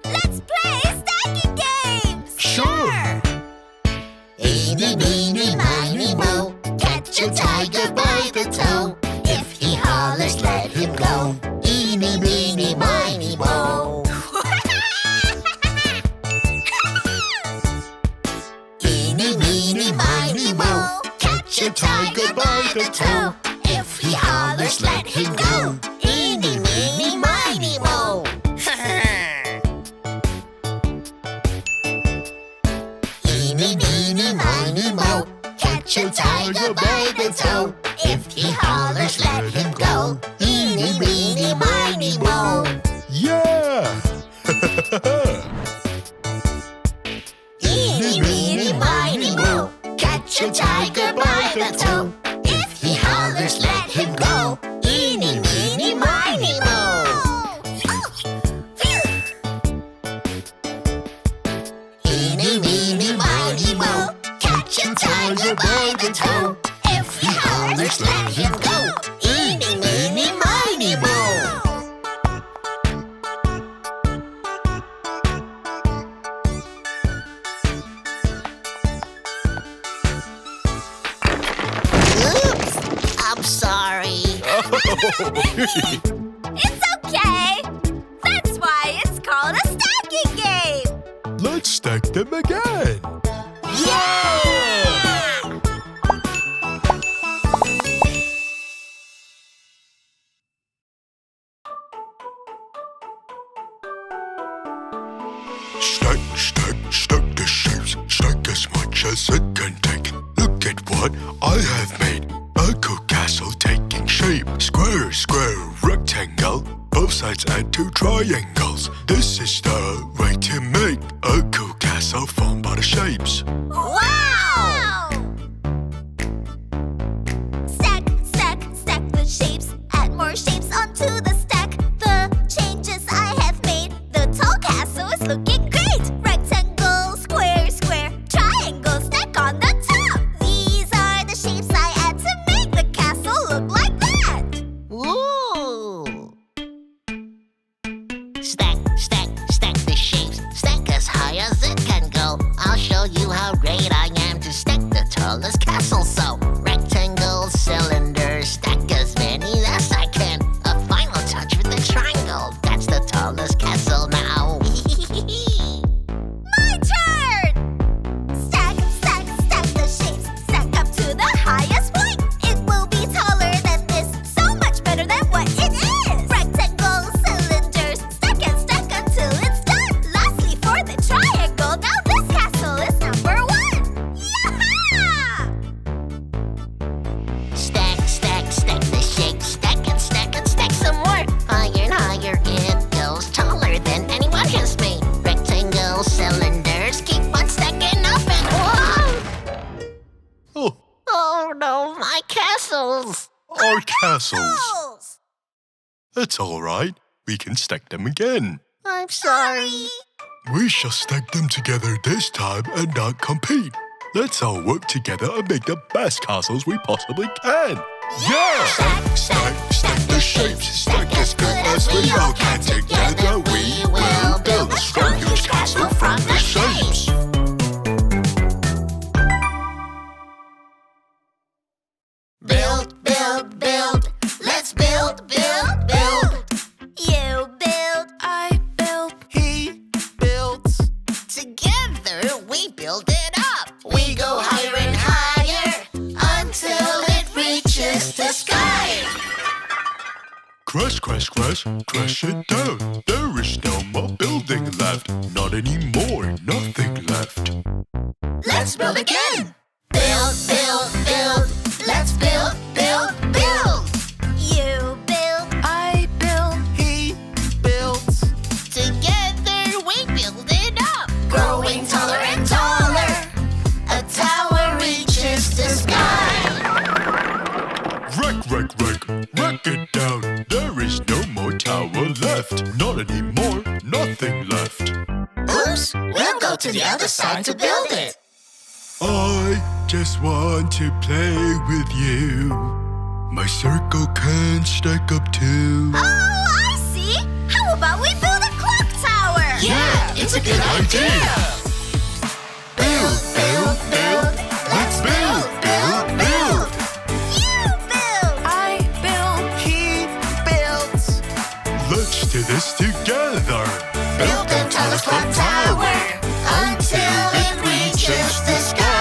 Let's play stacking games! Sure! Eeny, meeny, miny, moe. Catch a tiger by the toe. If he hollers, let him go. Eeny, meeny, miny, moe. Eeny, meeny, miny, moe. Catch a tiger by the toe. If he hollers, let him go. Eeny, meeny, miny, moe. Eeny, meeny, miny, moe. Catch a tiger by the toe. If he hollers, let him go. Eeny, meeny, miny, moe. Yeah! Eeny, meeny, miny, moe. Catch a tiger by the toe. If he hollers, let him go. Eeny, meeny, miny, moe. Eeny, meeny, miny, moe. Catch a tiger by the toe. If he hollers, let him go. Eeny, meeny, miny, moe. Oops, I'm sorry. It's okay. That's why it's called a stacking game. Let's stack them again. Yeah! Stack, stack, stack the shapes. Stack as much as it can take. Look at what I have made. A cool castle taking shape. Square, square, rectangle. Both sides add two triangles. This is the way to make a cool castle formed by the shapes. Wow! Stack, stack, stack the shapes. Add more shapes onto the stack. The changes I have made. The tall castle is looking great. Rectangle, square, square, triangle, stack on the top. These are the shapes I add to make the castle look like that. Ooh! Stack, stack, stack the shapes. Stack as high as it can go. I'll show you how great I am to stack the tallest castle. So, rectangles, cylinders, stack as many as I can. A final touch with the triangle. That's the tallest castle now. My turn! Stack, stack, stack the shapes. Stack up to the highest point. It will be taller than this. So much better than what it is. Rectangles, cylinders. Stack and stack until it's done. Lastly, for the triangle. Now this castle is number 1. Yaha! Stack, stack, stack the shapes. Stack and stack and stack some more. Higher and higher it goes. Taller than anyone has made. Rectangles, cylinders. Keep on stacking up and whoa! Oh, Oh no, my castles! our castles. Castles! It's all right. We can stack them again. I'm sorry. We shall stack them together this time and not compete. Let's all work together and make the best castles we possibly can. Yeah! Stack, Stack, stack the shapes. Stack as good as we all can. Together we will build a strong, huge castle from the shapes. Build, build, build. Let's build, build, build. You build. I built. He builds. Together we build it up. We go higher and higher until it reaches the sky. Crash, crash, crash, crash it down. There is no more building left. Not anymore, nothing left. Let's build again. Build, build, build. Let's build, build, build. You build. I built. He builds. Together we build it up. Growing taller and taller. A tower reaches the sky. Wreck it down. There is no more tower left. Not anymore, nothing left. Oops, we'll go to the other side to build it. I did just want to play with you. My circle can stack up too. Oh, I see! How about we build a clock tower? Yeah, it's a good idea. Build, build, build. Let's build, build, build. You build! I build. He builds. Let's do this together. Build the tallest clock tower until it reaches the sky.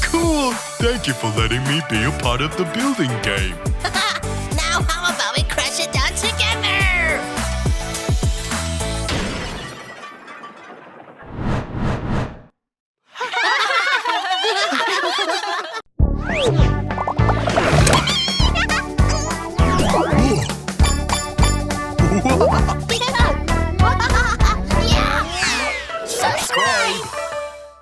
Cool. Thank you for letting me be a part of the building game.